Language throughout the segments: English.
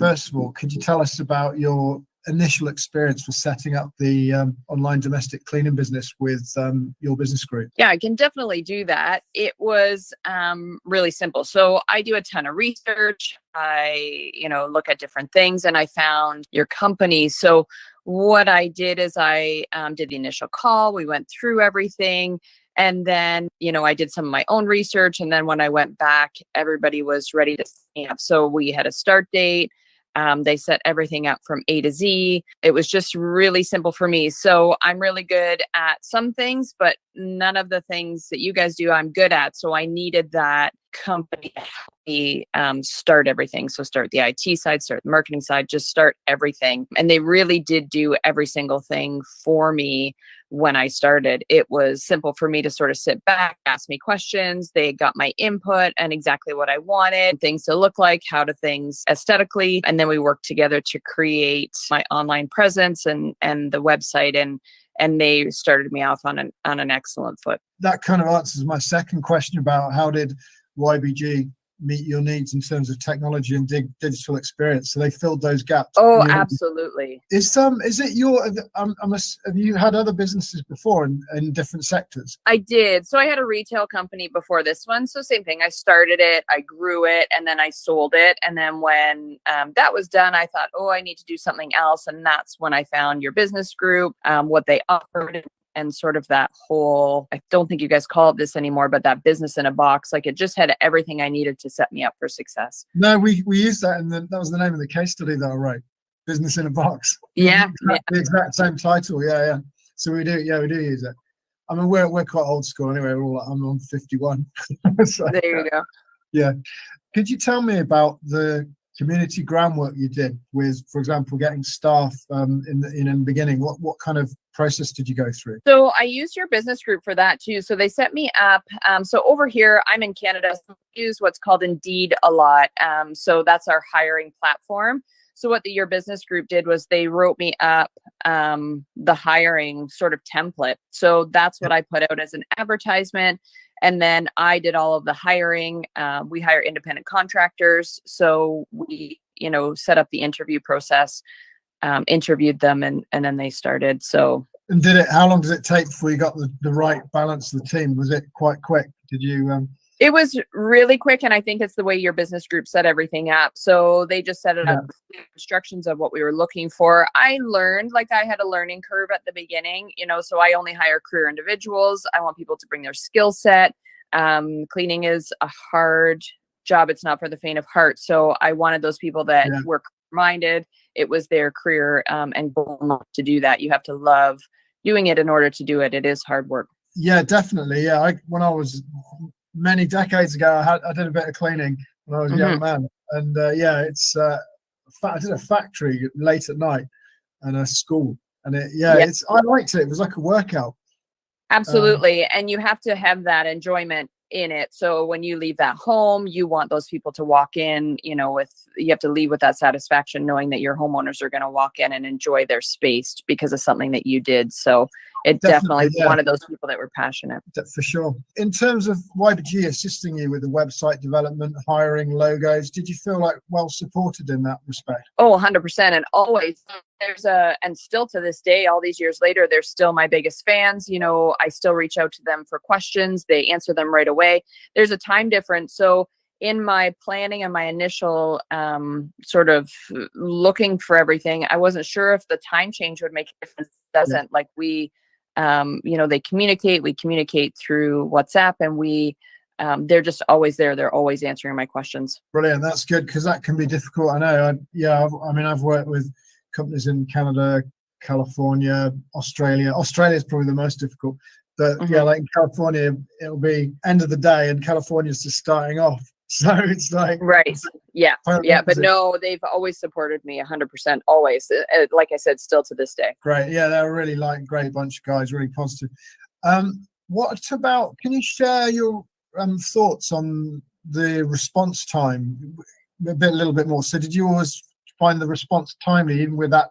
first of all, could you tell us about your initial experience for setting up the online domestic cleaning business with your business group? Yeah, I can definitely do that. It was really simple. So I do a ton of research. I, look at different things, and I found your company. So what I did is I did the initial call. We went through everything. And then, I did some of my own research. And then when I went back, everybody was ready to sign up. So we had a start date. They set everything up from A to Z. It was just really simple for me. So I'm really good at some things, but none of the things that you guys do, I'm good at. So I needed that company to help me start everything. So start the IT side, start the marketing side, just start everything. And they really did do every single thing for me. When I started, it was simple for me to sort of sit back, ask me questions. They got my input and exactly what I wanted, things to look like, how to things aesthetically. And then we worked together to create my online presence and the website. And they started me off on an excellent foot. That kind of answers my second question about how did YBG meet your needs in terms of technology and digital experience. So they filled those gaps. Oh, absolutely. Is it your, have you had other businesses before in different sectors? I did. So I had a retail company before this one. So same thing. I started it, I grew it, and then I sold it. And then when that was done, I thought, I need to do something else. And that's when I found your business group, what they offered, and sort of that whole, I don't think you guys call it this anymore, but that business in a box, like it just had everything I needed to set me up for success. No, we used that, and that was the name of the case study that I wrote, Business in a Box. Yeah. The exact same title. Yeah. So we do use it. I mean, we're quite old school anyway. I'm on 51. So, there you go. Yeah. Could you tell me about the community groundwork you did with, for example, getting staff in the beginning? What kind of process did you go through? So I used your business group for that too. So they set me up. So over here, I'm in Canada, so we use what's called Indeed a lot. So that's our hiring platform. So what your business group did was they wrote me up the hiring sort of template. So that's what I put out as an advertisement. And then I did all of the hiring. We hire independent contractors. So we, set up the interview process, interviewed them, and then they started. So. And how long does it take before you got the right balance of the team? Was it quite quick? Did you? It was really quick. And I think it's the way your business group set everything up. So they just set it up, instructions of what we were looking for. I learned, I had a learning curve at the beginning, so I only hire career individuals. I want people to bring their skill set. Cleaning is a hard job. It's not for the faint of heart. So I wanted those people that were minded. It was their career and goal not to do that. You have to love doing it in order to do it. It is hard work. Yeah, definitely. Yeah, when I was many decades ago, I did a bit of cleaning when I was a young man, and it's I did a factory late at night and a school, and I liked it. It was like a workout. Absolutely, and you have to have that enjoyment in it. So when you leave that home, you want those people to walk in, you have to leave with that satisfaction, knowing that your homeowners are going to walk in and enjoy their space because of something that you did. So it definitely wanted those people that were passionate. For sure. In terms of YBG assisting you with the website development, hiring, logos, did you feel well supported in that respect? Oh, 100%. And always and still to this day, all these years later, they're still my biggest fans. I still reach out to them for questions. They answer them right away. There's a time difference. So in my planning and my initial sort of looking for everything, I wasn't sure if the time change would make a difference. It doesn't. They communicate. We communicate through WhatsApp, and they're just always there. They're always answering my questions. Brilliant. That's good, because that can be difficult. I know. I've worked with companies in Canada, California, Australia. Australia is probably the most difficult. But in California, it'll be end of the day, and California's just starting off. So it's right. Yeah. But no, they've always supported me 100%. Always. Like I said, still to this day. Great. Yeah, they're a really great bunch of guys, really positive. What about, can you share your thoughts on the response time a little bit more? So did you always find the response timely, even with that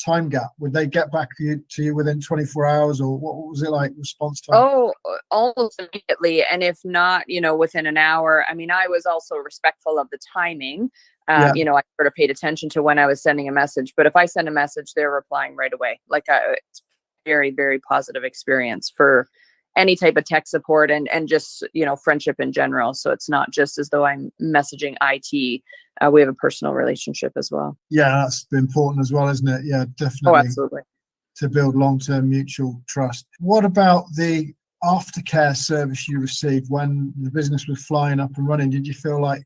time gap? Would they get back to you within 24 hours, or what was it like, response time? Oh, almost immediately. And if not, within an hour. I mean, I was also respectful of the timing. Yeah. I sort of paid attention to when I was sending a message. But if I send a message, they're replying right away. It's very, very positive experience for any type of tech support and just, friendship in general. So it's not just as though I'm messaging IT. We have a personal relationship as well. Yeah, that's important as well, isn't it? Yeah, Oh, definitely. absolutely. To build long-term mutual trust. What about the aftercare service you received when the business was flying up and running? Did you feel like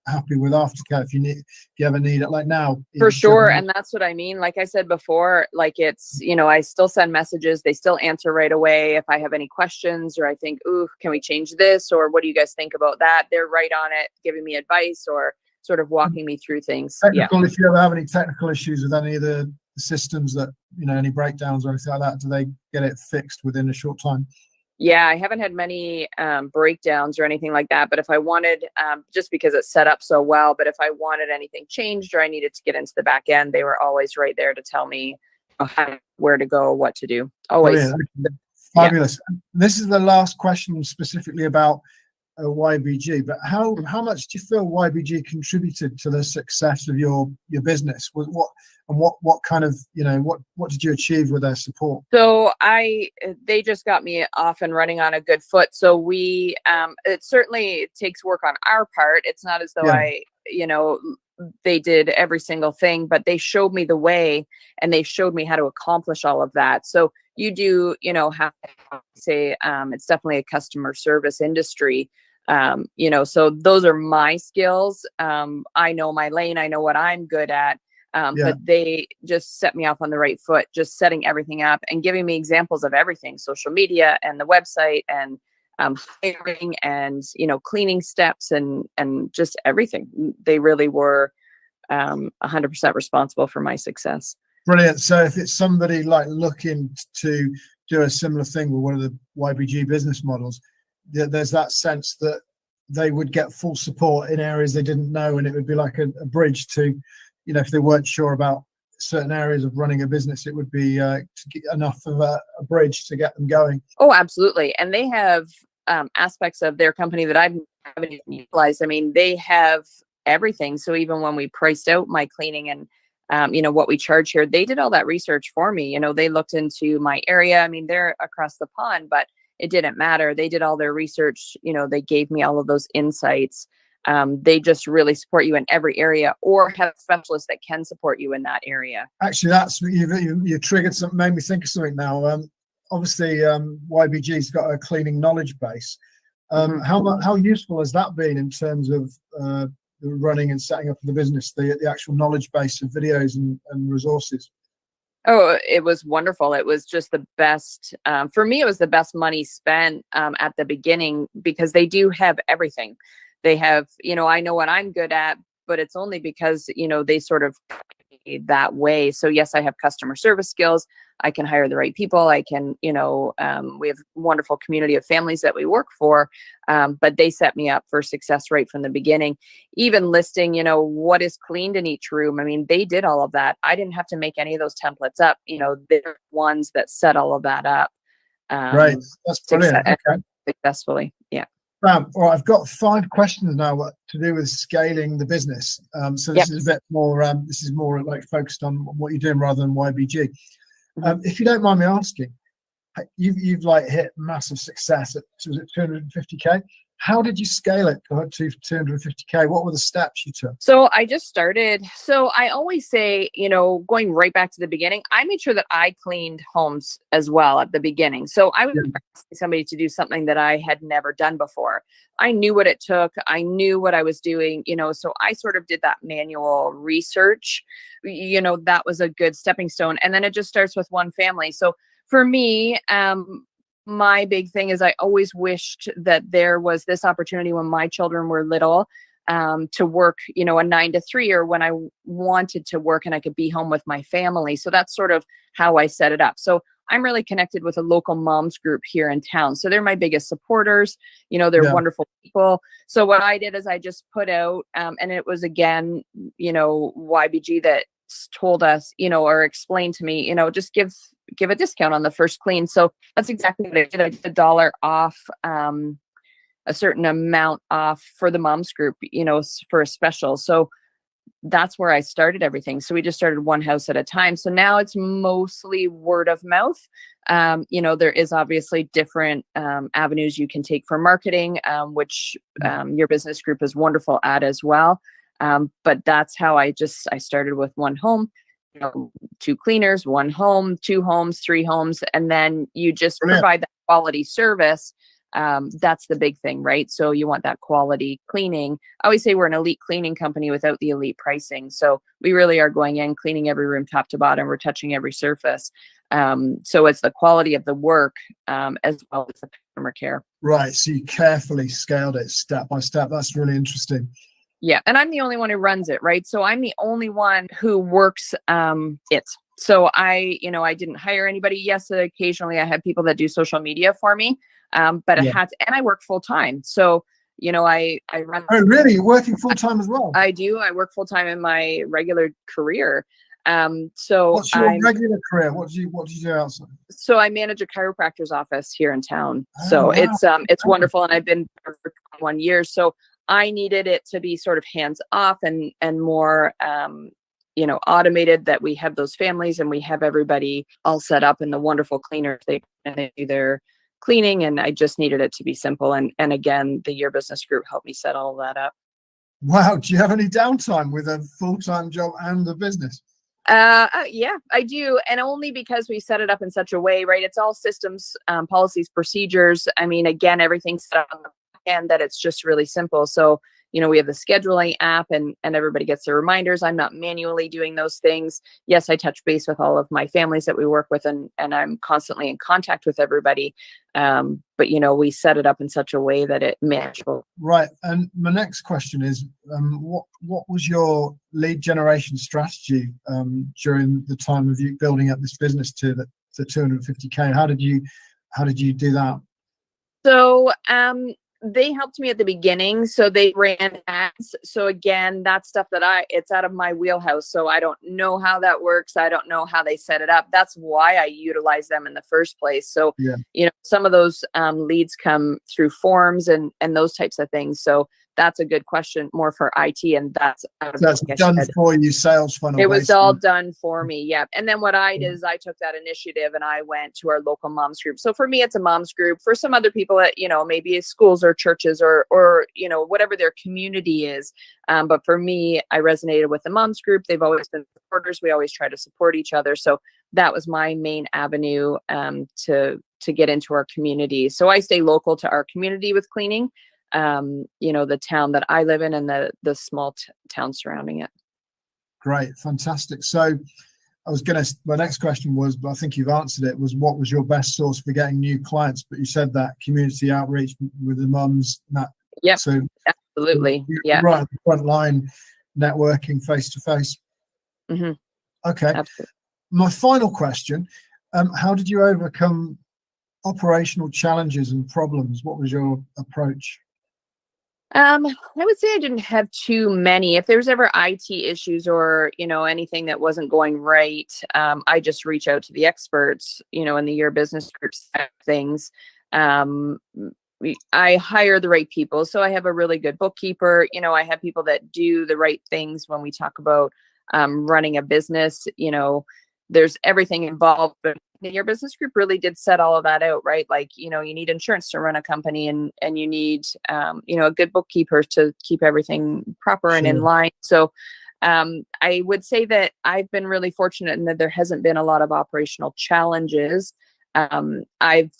happy with aftercare if you ever need it, like now? For sure. And that's what I mean. Like I said before, like it's, I still send messages. They still answer right away. If I have any questions or I think, ooh, can we change this? Or what do you guys think about that? They're right on it, giving me advice or sort of walking me through things. Technical, if you ever have any technical issues with any of the systems that, any breakdowns or anything like that, do they get it fixed within a short time? Yeah, I haven't had many breakdowns or anything like that. But if I wanted, just because it's set up so well, but if I wanted anything changed or I needed to get into the back end, they were always right there to tell me where to go, what to do. Always. Brilliant. Fabulous. Yeah. This is the last question specifically about YBG, but how much do you feel YBG contributed to the success of your business? What kind of, what did you achieve with their support? So they just got me off and running on a good foot. So we, it certainly takes work on our part. It's not as though they did every single thing, but they showed me the way and they showed me how to accomplish all of that. So you do, have to say, it's definitely a customer service industry. So those are my skills. I know my lane. I know what I'm good at. But they just set me off on the right foot, just setting everything up and giving me examples of everything, social media and the website and hiring and, cleaning steps and just everything. They really were 100% responsible for my success. Brilliant. So if it's somebody like looking to do a similar thing with one of the YBG business models, there's that sense that they would get full support in areas they didn't know, and it would be like a bridge to, if they weren't sure about certain areas of running a business, it would be enough of a bridge to get them going. Oh, absolutely. And they have aspects of their company that I haven't even utilized. I mean, they have everything. So even when we priced out my cleaning and what we charge here, they did all that research for me. They looked into my area. I mean, they're across the pond, but it didn't matter. They did all their research. They gave me all of those insights. They just really support you in every area, or have specialists that can support you in that area. Actually, that's you triggered something, made me think of something now. Obviously, YBG's got a cleaning knowledge base. How useful has that been in terms of running and setting up the business, the actual knowledge base of videos and resources? Oh, it was wonderful. It was just the best. For me, it was the best money spent at the beginning, because they do have everything. They have, I know what I'm good at, but it's only because, they sort of that way. So yes, I have customer service skills. I can hire the right people. I can, we have a wonderful community of families that we work for, but they set me up for success right from the beginning. Even listing, what is cleaned in each room. I mean, they did all of that. I didn't have to make any of those templates up. They're ones that set all of that up. Right. That's brilliant. Okay. Successfully. Yeah. Well, I've got 5 questions now to do with scaling the business. So this is a bit more, this is more like focused on what you're doing rather than YBG. If you don't mind me asking, you've like hit massive success at 250K. How did you scale it to 250K? What were the steps you took? So I just started. So I always say, going right back to the beginning, I made sure that I cleaned homes as well at the beginning. So I was asking somebody to do something that I had never done before. I knew what it took. I knew what I was doing, so I sort of did that manual research. That was a good stepping stone. And then it just starts with one family. So for me, my big thing is I always wished that there was this opportunity when my children were little, to work, a 9 to 3, or when I wanted to work and I could be home with my family. So that's sort of how I set it up. So I'm really connected with a local moms group here in town. So they're my biggest supporters. They're wonderful people. So what I did is I just put out, and it was again, YBG that told us, or explained to me, just give a discount on the first clean. So that's exactly what I did. I did $1 off, a certain amount off for the moms group, for a special. So that's where I started everything. So we just started one house at a time. So now it's mostly word of mouth. There is obviously different avenues you can take for marketing, which your business group is wonderful at as well. But that's how I started with one home, two cleaners, one home, two homes, three homes, and then you just Brilliant. provide that quality service. That's the big thing, right? So you want that quality cleaning. I always say we're an elite cleaning company without the elite pricing. So we really are going in, cleaning every room top to bottom. We're touching every surface. So it's the quality of the work as well as the customer care. Right. So you carefully scaled it step by step. That's really interesting. Yeah. And I'm the only one who runs it, right? So I'm the only one who works it. So I didn't hire anybody. Yes, occasionally I have people that do social media for me. But Yeah. I work full time. So, I run. Oh, really? You're working full time as well? I do. I work full time in my regular career. What's your regular career? What do you do outside? So I manage a chiropractor's office here in town. So wow. It's wonderful. And I've been there for 1 year. So I needed it to be sort of hands off and more, automated, that we have those families and we have everybody all set up, and the wonderful cleaners, they do their cleaning, and I just needed it to be simple. And again, the Your Business Group helped me set all that up. Wow. Do you have any downtime with a full-time job and a business? Yeah, I do. And only because we set it up in such a way, right? It's all systems, policies, procedures. I mean, again, everything's set up on the back end that it's just really simple. So, we have the scheduling app and everybody gets the reminders. I'm not manually doing those things. Yes, I touch base with all of my families that we work with, and I'm constantly in contact with everybody. But we set it up in such a way that it's manageable. Right. And my next question is, what was your lead generation strategy during the time of you building up this business to the 250K? How did you do that? So, they helped me at the beginning. So they ran ads. So again, that's stuff that it's out of my wheelhouse. So I don't know how that works. I don't know how they set it up. That's why I utilize them in the first place. So, some of those leads come through forms and those types of things. So that's a good question, more for IT. And that's done for you, sales funnel. It was all done for me. Yeah. And then what I did is I took that initiative and I went to our local moms group. So for me, it's a moms group. For some other people, maybe schools or churches or whatever their community is. But for me, I resonated with the moms group. They've always been supporters. We always try to support each other. So that was my main avenue to get into our community. So I stay local to our community with cleaning. The town that I live in and the small town surrounding it. Great. Fantastic. So my next question was, but I think you've answered it, was what was your best source for getting new clients? But you said that community outreach with the mums. Yeah. So absolutely. Yeah. Right at the front line, networking face to face. Mm-hmm. Okay. Absolutely. My final question, how did you overcome operational challenges and problems? What was your approach? I would say I didn't have too many. If there's ever IT issues or, anything that wasn't going right, I just reach out to the experts, in the Your Business Group things. I hire the right people. So I have a really good bookkeeper. I have people that do the right things when we talk about running a business. There's everything involved, but Your Business Group really did set all of that out, right? Like, you need insurance to run a company and you need, a good bookkeeper to keep everything proper and in line. So I would say that I've been really fortunate in that there hasn't been a lot of operational challenges. I've,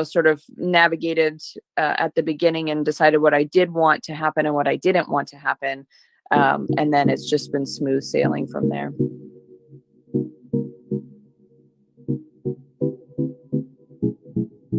sort of navigated at the beginning and decided what I did want to happen and what I didn't want to happen. And then it's just been smooth sailing from there.